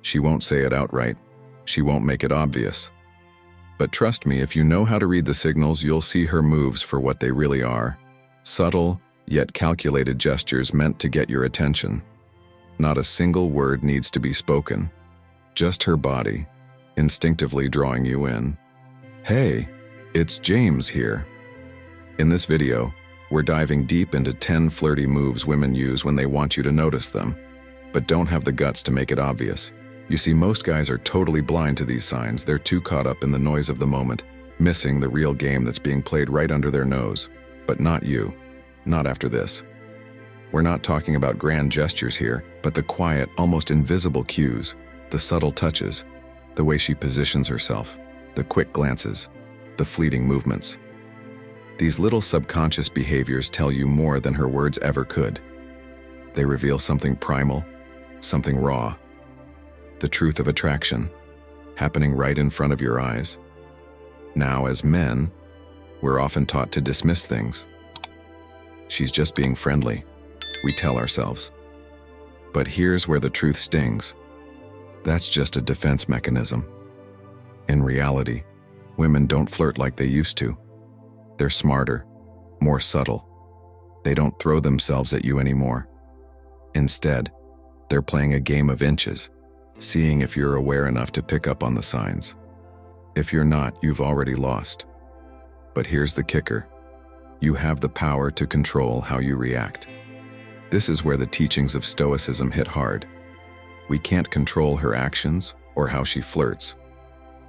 She won't say it outright. She won't make it obvious. But trust me, if you know how to read the signals, you'll see her moves for what they really are. Subtle, yet calculated gestures meant to get your attention. Not a single word needs to be spoken. Just her body, instinctively drawing you in. Hey, it's James here. In this video, we're diving deep into 10 flirty moves women use when they want you to notice them, but don't have the guts to make it obvious. You see, most guys are totally blind to these signs. They're too caught up in the noise of the moment, missing the real game that's being played right under their nose. But not you. Not after this. We're not talking about grand gestures here, but the quiet, almost invisible cues, the subtle touches, the way she positions herself, the quick glances, the fleeting movements. These little subconscious behaviors tell you more than her words ever could. They reveal something primal, something raw, the truth of attraction, happening right in front of your eyes. Now, as men, we're often taught to dismiss things. She's just being friendly, we tell ourselves. But here's where the truth stings. That's just a defense mechanism. In reality, women don't flirt like they used to. They're smarter, more subtle. They don't throw themselves at you anymore. Instead, they're playing a game of inches, seeing if you're aware enough to pick up on the signs. If you're not, you've already lost. But here's the kicker. You have the power to control how you react. This is where the teachings of Stoicism hit hard. We can't control her actions or how she flirts,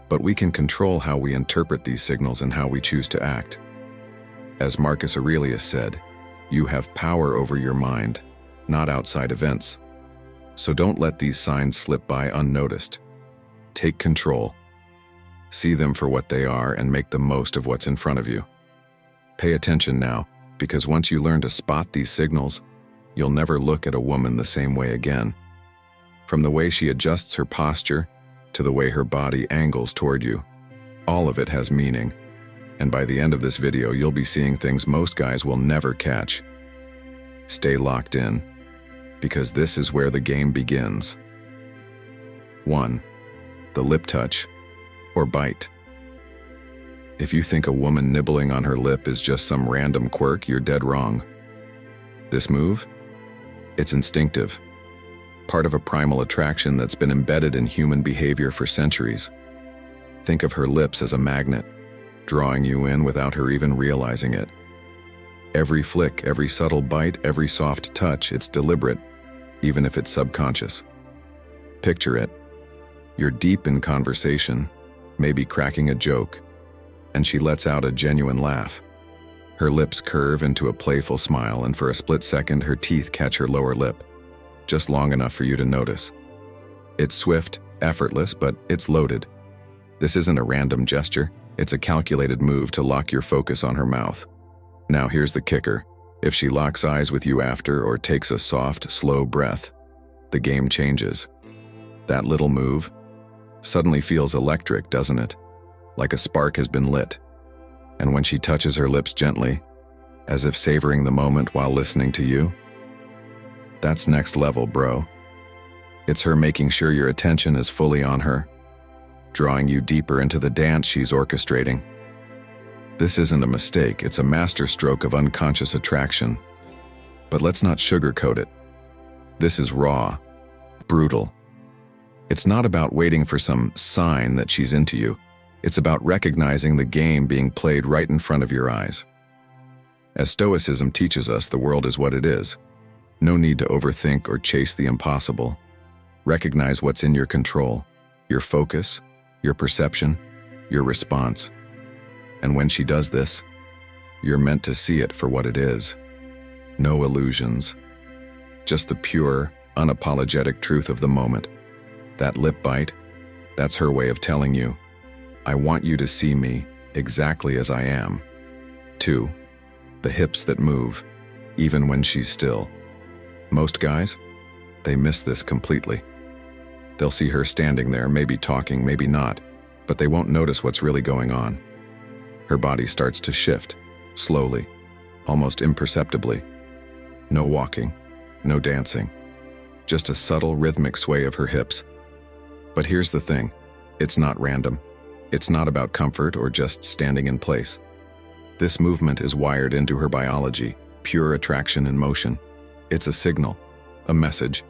but we can control how we interpret these signals and how we choose to act. As Marcus Aurelius said, you have power over your mind, not outside events. So don't let these signs slip by unnoticed. Take control. See them for what they are and make the most of what's in front of you. Pay attention now, because once you learn to spot these signals, you'll never look at a woman the same way again. From the way she adjusts her posture to the way her body angles toward you, all of it has meaning. And by the end of this video, you'll be seeing things most guys will never catch. Stay locked in, because this is where the game begins. 1. The lip touch, or bite. If you think a woman nibbling on her lip is just some random quirk, you're dead wrong. This move? It's instinctive. Part of a primal attraction that's been embedded in human behavior for centuries. Think of her lips as a magnet, drawing you in without her even realizing it. Every flick, every subtle bite, every soft touch, it's deliberate, even if it's subconscious. Picture it. You're deep in conversation, maybe cracking a joke, and she lets out a genuine laugh. Her lips curve into a playful smile, and for a split second, her teeth catch her lower lip, just long enough for you to notice. It's swift, effortless, but it's loaded. This isn't a random gesture, it's a calculated move to lock your focus on her mouth. Now here's the kicker. If she locks eyes with you after or takes a soft, slow breath, the game changes. That little move suddenly feels electric, doesn't it? Like a spark has been lit. And when she touches her lips gently, as if savoring the moment while listening to you, that's next level, bro. It's her making sure your attention is fully on her, drawing you deeper into the dance she's orchestrating. This isn't a mistake, it's a masterstroke of unconscious attraction. But let's not sugarcoat it. This is raw, brutal. It's not about waiting for some sign that she's into you. It's about recognizing the game being played right in front of your eyes. As Stoicism teaches us, the world is what it is. No need to overthink or chase the impossible. Recognize what's in your control, your focus, your perception, your response. And when she does this, you're meant to see it for what it is. No illusions. Just the pure, unapologetic truth of the moment. That lip bite, that's her way of telling you, I want you to see me exactly as I am. 2. The hips that move, even when she's still. Most guys, they miss this completely. They'll see her standing there, maybe talking, maybe not, but they won't notice what's really going on. Her body starts to shift, slowly, almost imperceptibly. No walking, no dancing, just a subtle rhythmic sway of her hips. But here's the thing. It's not random. It's not about comfort or just standing in place. This movement is wired into her biology, pure attraction in motion. It's a signal, a message.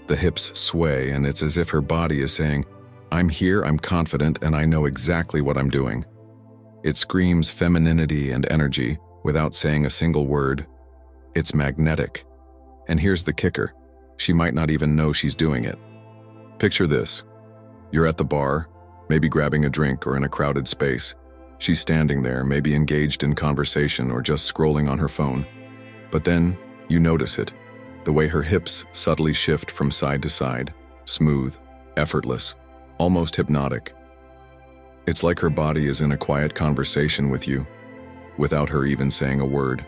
The hips sway, and it's as if her body is saying, I'm here, I'm confident, and I know exactly what I'm doing. It screams femininity and energy without saying a single word. It's magnetic. And here's the kicker. She might not even know she's doing it. Picture this. You're at the bar, maybe grabbing a drink or in a crowded space. She's standing there, maybe engaged in conversation or just scrolling on her phone. But then you notice it. The way her hips subtly shift from side to side, smooth, effortless, almost hypnotic. It's like her body is in a quiet conversation with you, without her even saying a word.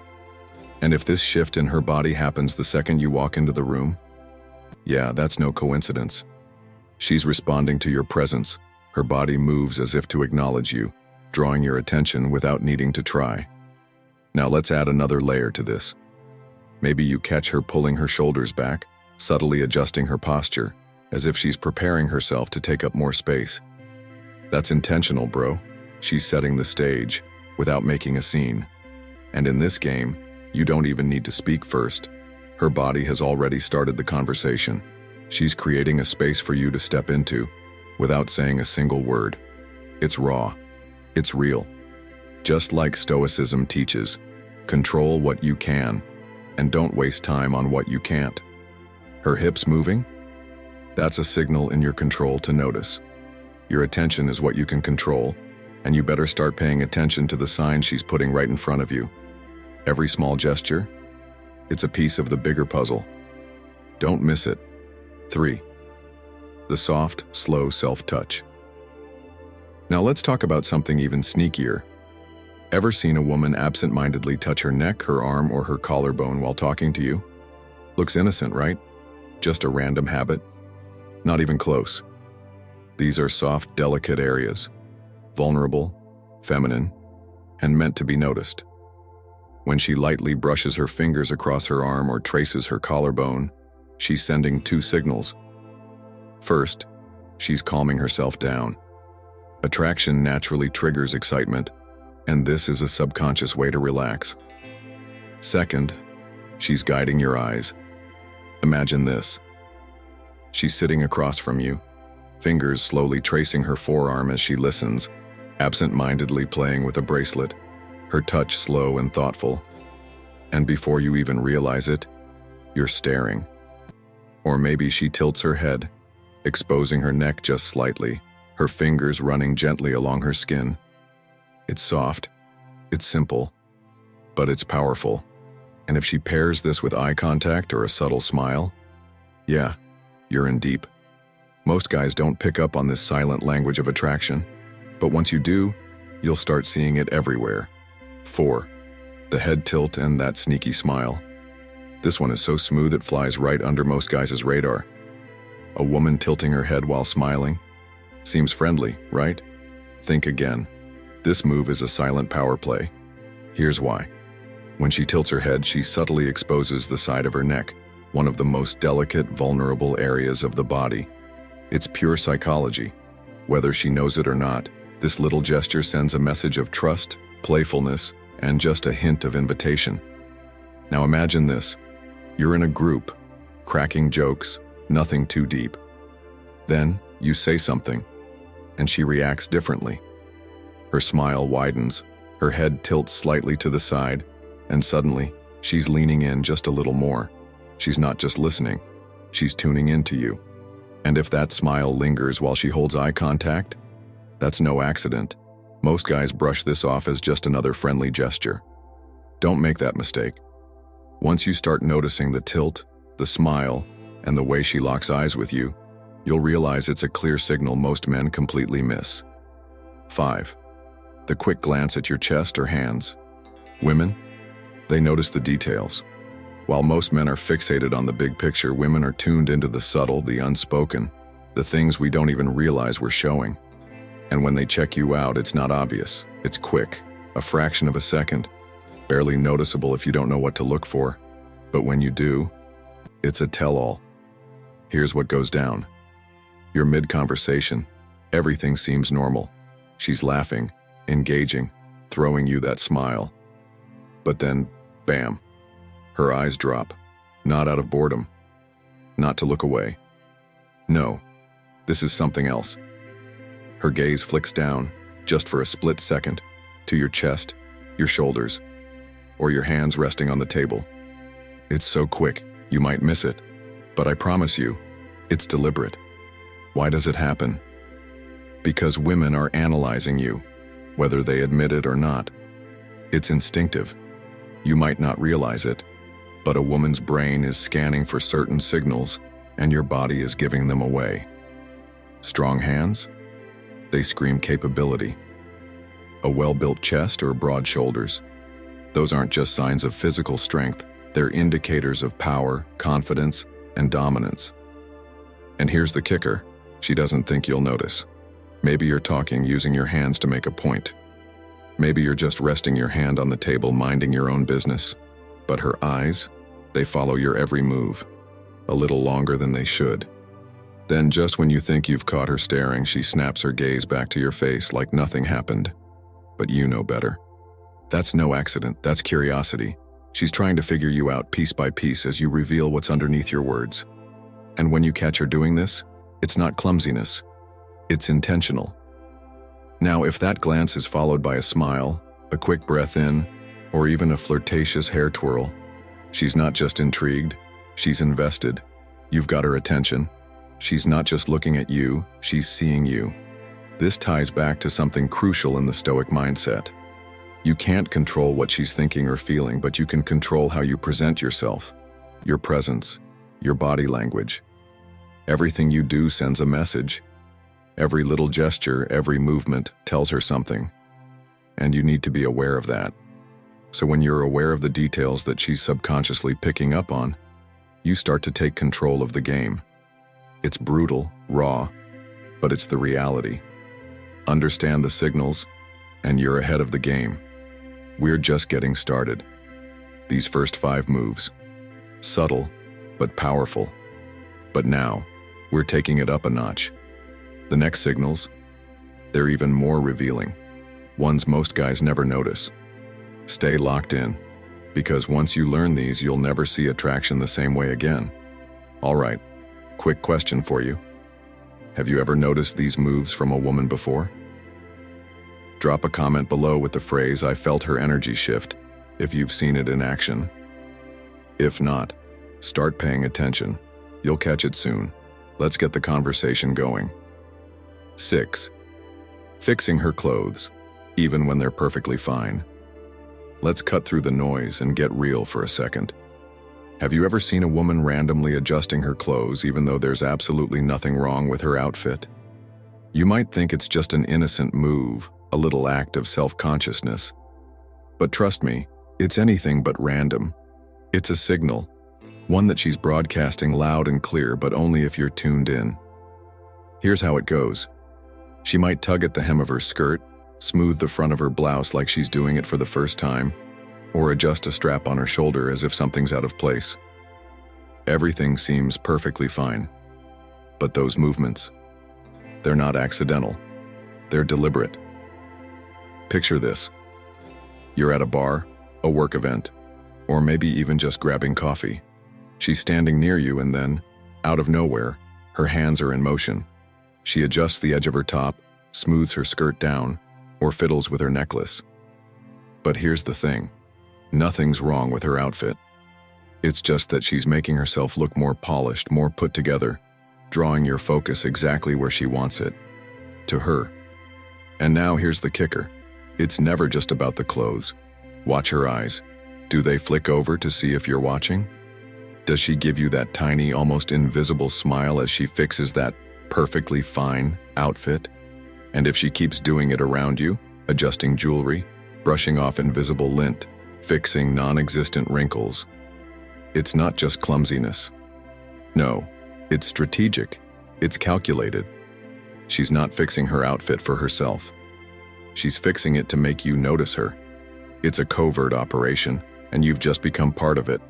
And if this shift in her body happens the second you walk into the room, yeah, that's no coincidence. She's responding to your presence. Her body moves as if to acknowledge you, drawing your attention without needing to try. Now let's add another layer to this. Maybe you catch her pulling her shoulders back, subtly adjusting her posture, as if she's preparing herself to take up more space. That's intentional, bro. She's setting the stage, without making a scene. And in this game, you don't even need to speak first. Her body has already started the conversation. She's creating a space for you to step into, without saying a single word. It's raw. It's real. Just like Stoicism teaches, control what you can, and don't waste time on what you can't. Her hips moving? That's a signal in your control to notice. Your attention is what you can control, and you better start paying attention to the signs she's putting right in front of you. Every small gesture? It's a piece of the bigger puzzle. Don't miss it. 3. The soft, slow self-touch. Now let's talk about something even sneakier. Ever seen a woman absent-mindedly touch her neck, her arm, or her collarbone while talking to you? Looks innocent, right? Just a random habit? Not even close. These are soft, delicate areas, vulnerable, feminine, and meant to be noticed. When she lightly brushes her fingers across her arm or traces her collarbone, she's sending 2 signals. First, she's calming herself down. Attraction naturally triggers excitement, and this is a subconscious way to relax. Second, she's guiding your eyes. Imagine this. She's sitting across from you, fingers slowly tracing her forearm as she listens, absent-mindedly playing with a bracelet, her touch slow and thoughtful. And before you even realize it, you're staring. Or maybe she tilts her head, exposing her neck just slightly, her fingers running gently along her skin. It's soft, it's simple, but it's powerful. And if she pairs this with eye contact or a subtle smile, yeah, you're in deep. Most guys don't pick up on this silent language of attraction, but once you do, you'll start seeing it everywhere. 4. The head tilt and that sneaky smile. This one is so smooth it flies right under most guys' radar. A woman tilting her head while smiling? Seems friendly, right? Think again. This move is a silent power play. Here's why. When she tilts her head, she subtly exposes the side of her neck, one of the most delicate, vulnerable areas of the body. It's pure psychology. Whether she knows it or not, this little gesture sends a message of trust, playfulness, and just a hint of invitation. Now imagine this. You're in a group, cracking jokes, nothing too deep. Then, you say something, and she reacts differently. Her smile widens, her head tilts slightly to the side, and suddenly, she's leaning in just a little more. She's not just listening, she's tuning into you. And if that smile lingers while she holds eye contact, that's no accident. Most guys brush this off as just another friendly gesture. Don't make that mistake. Once you start noticing the tilt, the smile, and the way she locks eyes with you, you'll realize it's a clear signal most men completely miss. 5. The quick glance at your chest or hands. Women, they notice the details. While most men are fixated on the big picture, women are tuned into the subtle, the unspoken, the things we don't even realize we're showing. And when they check you out, it's not obvious. It's quick, a fraction of a second, barely noticeable if you don't know what to look for. But when you do, it's a tell-all. Here's what goes down. You're mid-conversation. Everything seems normal. She's laughing, engaging, throwing you that smile. But then, bam, her eyes drop, not out of boredom, not to look away. No, this is something else. Her gaze flicks down, just for a split second, to your chest, your shoulders, or your hands resting on the table. It's so quick, you might miss it, but I promise you, it's deliberate. Why does it happen? Because women are analyzing you, whether they admit it or not. It's instinctive. You might not realize it, but a woman's brain is scanning for certain signals, and your body is giving them away. Strong hands? They scream capability. A well-built chest or broad shoulders? Those aren't just signs of physical strength, they're indicators of power, confidence, and dominance. And here's the kicker, she doesn't think you'll notice. Maybe you're talking using your hands to make a point. Maybe you're just resting your hand on the table minding your own business. But her eyes, they follow your every move, a little longer than they should. Then just when you think you've caught her staring, she snaps her gaze back to your face like nothing happened. But you know better. That's no accident, that's curiosity. She's trying to figure you out piece by piece as you reveal what's underneath your words. And when you catch her doing this, it's not clumsiness, it's intentional. Now, if that glance is followed by a smile, a quick breath in, or even a flirtatious hair twirl, she's not just intrigued, she's invested. You've got her attention. She's not just looking at you, she's seeing you. This ties back to something crucial in the Stoic mindset. You can't control what she's thinking or feeling, but you can control how you present yourself, your presence, your body language. Everything you do sends a message. Every little gesture, every movement tells her something. And you need to be aware of that. So when you're aware of the details that she's subconsciously picking up on, you start to take control of the game. It's brutal, raw, but it's the reality. Understand the signals, and you're ahead of the game. We're just getting started. These first 5 moves, subtle, but powerful. But now, we're taking it up a notch. The next signals, they're even more revealing. Ones most guys never notice. Stay locked in, because once you learn these, you'll never see attraction the same way again. All right, quick question for you. Have you ever noticed these moves from a woman before? Drop a comment below with the phrase, "I felt her energy shift," if you've seen it in action. If not, start paying attention. You'll catch it soon. Let's get the conversation going. 6. Fixing her clothes, even when they're perfectly fine. Let's cut through the noise and get real for a second. Have you ever seen a woman randomly adjusting her clothes even though there's absolutely nothing wrong with her outfit? You might think it's just an innocent move, a little act of self-consciousness. But trust me, it's anything but random. It's a signal, one that she's broadcasting loud and clear, but only if you're tuned in. Here's how it goes. She might tug at the hem of her skirt, smooth the front of her blouse like she's doing it for the first time, or adjust a strap on her shoulder as if something's out of place. Everything seems perfectly fine. But those movements, they're not accidental. They're deliberate. Picture this. You're at a bar, a work event, or maybe even just grabbing coffee. She's standing near you and then, out of nowhere, her hands are in motion. She adjusts the edge of her top, smooths her skirt down, or fiddles with her necklace. But here's the thing. Nothing's wrong with her outfit. It's just that she's making herself look more polished, more put together, drawing your focus exactly where she wants it. To her. And now here's the kicker. It's never just about the clothes. Watch her eyes. Do they flick over to see if you're watching? Does she give you that tiny, almost invisible smile as she fixes that perfectly fine outfit? And if she keeps doing it around you, adjusting jewelry, brushing off invisible lint, fixing non-existent wrinkles, it's not just clumsiness. No, it's strategic. It's calculated. She's not fixing her outfit for herself. She's fixing it to make you notice her. It's a covert operation, and you've just become part of it.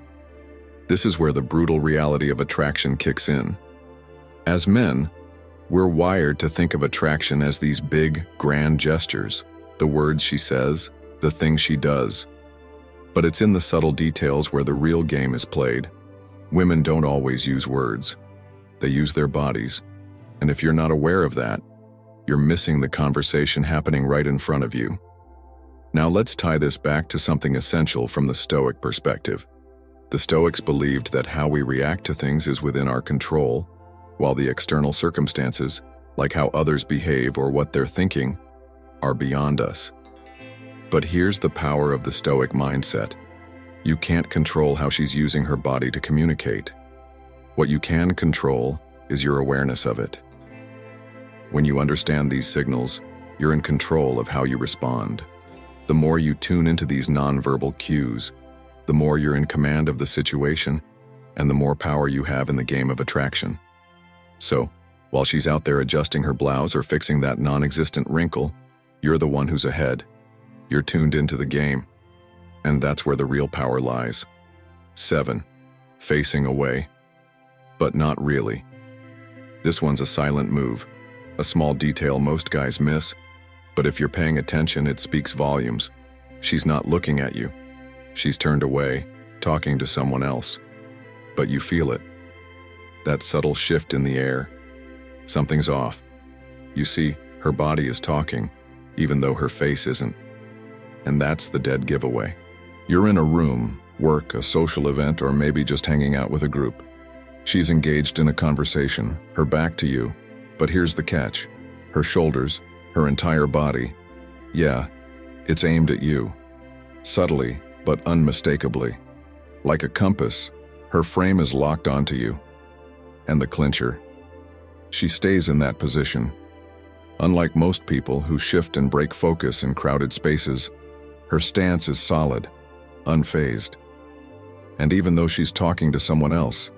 This is where the brutal reality of attraction kicks in. As men, We're wired to think of attraction as these big, grand gestures, the words she says, the things she does. But it's in the subtle details where the real game is played. Women don't always use words. They use their bodies. And if you're not aware of that, you're missing the conversation happening right in front of you. Now let's tie this back to something essential from the Stoic perspective. The Stoics believed that how we react to things is within our control, while the external circumstances, like how others behave or what they're thinking, are beyond us. But here's the power of the Stoic mindset. You can't control how she's using her body to communicate. What you can control is your awareness of it. When you understand these signals, you're in control of how you respond. The more you tune into these nonverbal cues, the more you're in command of the situation, and the more power you have in the game of attraction. So, while she's out there adjusting her blouse or fixing that non-existent wrinkle, you're the one who's ahead. You're tuned into the game. And that's where the real power lies. 7. Facing away. But not really. This one's a silent move, a small detail most guys miss, but if you're paying attention, it speaks volumes. She's not looking at you. She's turned away, talking to someone else. But you feel it. That subtle shift in the air. Something's off. You see, her body is talking, even though her face isn't. And that's the dead giveaway. You're in a room, work, a social event, or maybe just hanging out with a group. She's engaged in a conversation, her back to you. But here's the catch. Her shoulders, her entire body, yeah, it's aimed at you. Subtly, but unmistakably. Like a compass, her frame is locked onto you. And the clincher. She stays in that position. Unlike most people who shift and break focus in crowded spaces, her stance is solid, unfazed. And even though she's talking to someone else,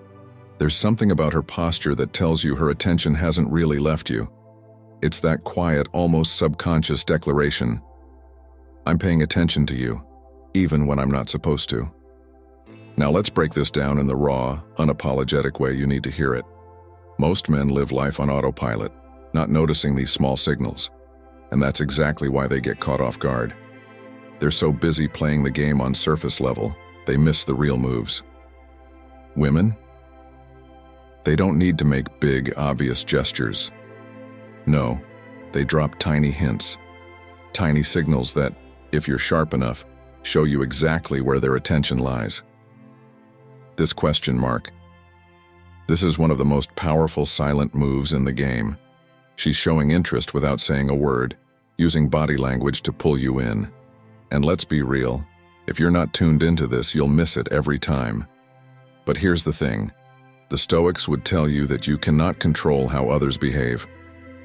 there's something about her posture that tells you her attention hasn't really left you. It's that quiet, almost subconscious declaration. I'm paying attention to you, even when I'm not supposed to. Now let's break this down in the raw, unapologetic way you need to hear it. Most men live life on autopilot, not noticing these small signals. And that's exactly why they get caught off guard. They're so busy playing the game on surface level, they miss the real moves. Women? They don't need to make big, obvious gestures. No, they drop tiny hints, tiny signals that, if you're sharp enough, show you exactly where their attention lies. This question mark. This is one of the most powerful silent moves in the game. She's showing interest without saying a word, using body language to pull you in. And let's be real, if you're not tuned into this, you'll miss it every time. But here's the thing. The Stoics would tell you that you cannot control how others behave,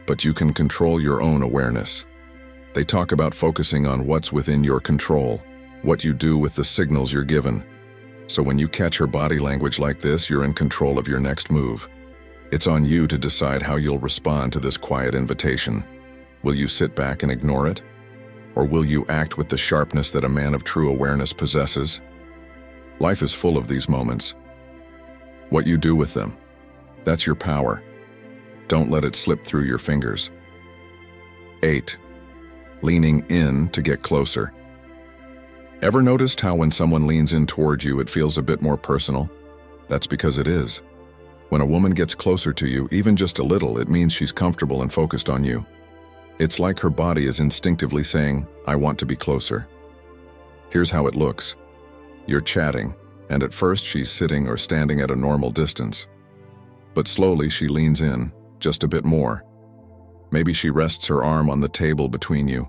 but you can control your own awareness. They talk about focusing on what's within your control, what you do with the signals you're given. So when you catch her body language like this, you're in control of your next move. It's on you to decide how you'll respond to this quiet invitation. Will you sit back and ignore it? Or will you act with the sharpness that a man of true awareness possesses? Life is full of these moments. What you do with them, that's your power. Don't let it slip through your fingers. 8. Leaning in to get closer. Ever noticed how when someone leans in toward you, it feels a bit more personal? That's because it is. When a woman gets closer to you, even just a little, it means she's comfortable and focused on you. It's like her body is instinctively saying, I want to be closer. Here's how it looks. You're chatting, and at first she's sitting or standing at a normal distance. But slowly she leans in, just a bit more. Maybe she rests her arm on the table between you,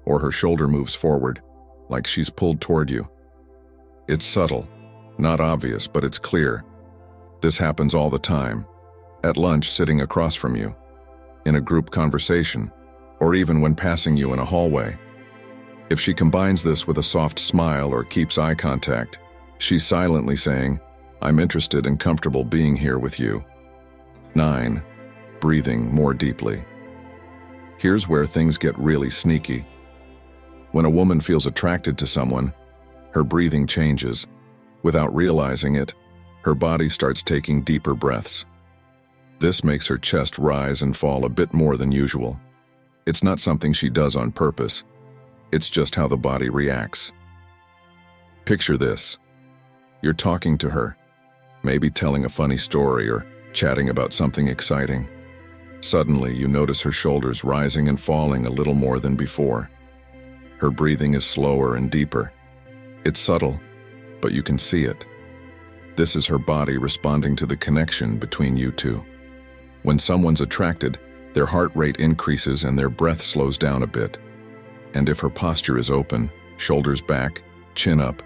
or her shoulder moves forward, like she's pulled toward you. It's subtle, not obvious, but it's clear. This happens all the time. At lunch, sitting across from you, in a group conversation, or even when passing you in a hallway. If she combines this with a soft smile or keeps eye contact, she's silently saying, I'm interested and comfortable being here with you. 9. Breathing more deeply. Here's where things get really sneaky. When a woman feels attracted to someone, her breathing changes. Without realizing it, her body starts taking deeper breaths. This makes her chest rise and fall a bit more than usual. It's not something she does on purpose. It's just how the body reacts. Picture this. You're talking to her, maybe telling a funny story or chatting about something exciting. Suddenly, you notice her shoulders rising and falling a little more than before. Her breathing is slower and deeper. It's subtle, but you can see it. This is her body responding to the connection between you two. When someone's attracted, their heart rate increases and their breath slows down a bit. And if her posture is open, shoulders back, chin up,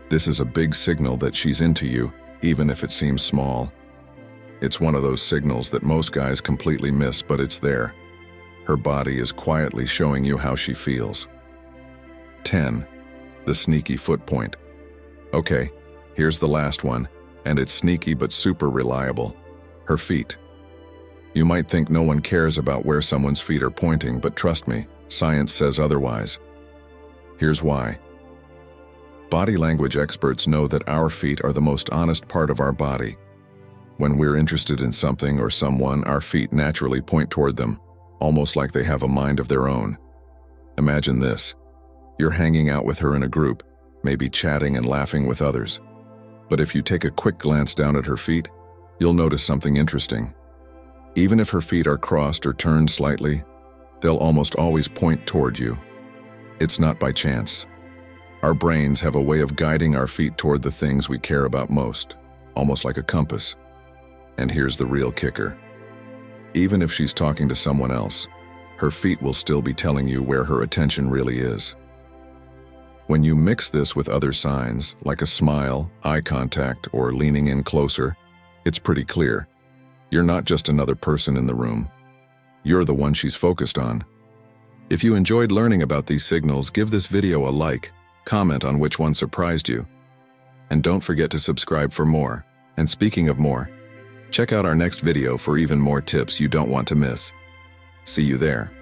this is a big signal that she's into you, even if it seems small. It's one of those signals that most guys completely miss, but it's there. Her body is quietly showing you how she feels. 10. The sneaky foot point. Okay, here's the last one, and it's sneaky but super reliable. Her feet. You might think no one cares about where someone's feet are pointing, but trust me, science says otherwise. Here's why. Body language experts know that our feet are the most honest part of our body. When we're interested in something or someone, our feet naturally point toward them, almost like they have a mind of their own. Imagine this. You're hanging out with her in a group, maybe chatting and laughing with others. But if you take a quick glance down at her feet, you'll notice something interesting. Even if her feet are crossed or turned slightly, they'll almost always point toward you. It's not by chance. Our brains have a way of guiding our feet toward the things we care about most, almost like a compass. And here's the real kicker. Even if she's talking to someone else, her feet will still be telling you where her attention really is. When you mix this with other signs, like a smile, eye contact, or leaning in closer, it's pretty clear. You're not just another person in the room. You're the one she's focused on. If you enjoyed learning about these signals, give this video a like, comment on which one surprised you, and don't forget to subscribe for more. And speaking of more, check out our next video for even more tips you don't want to miss. See you there.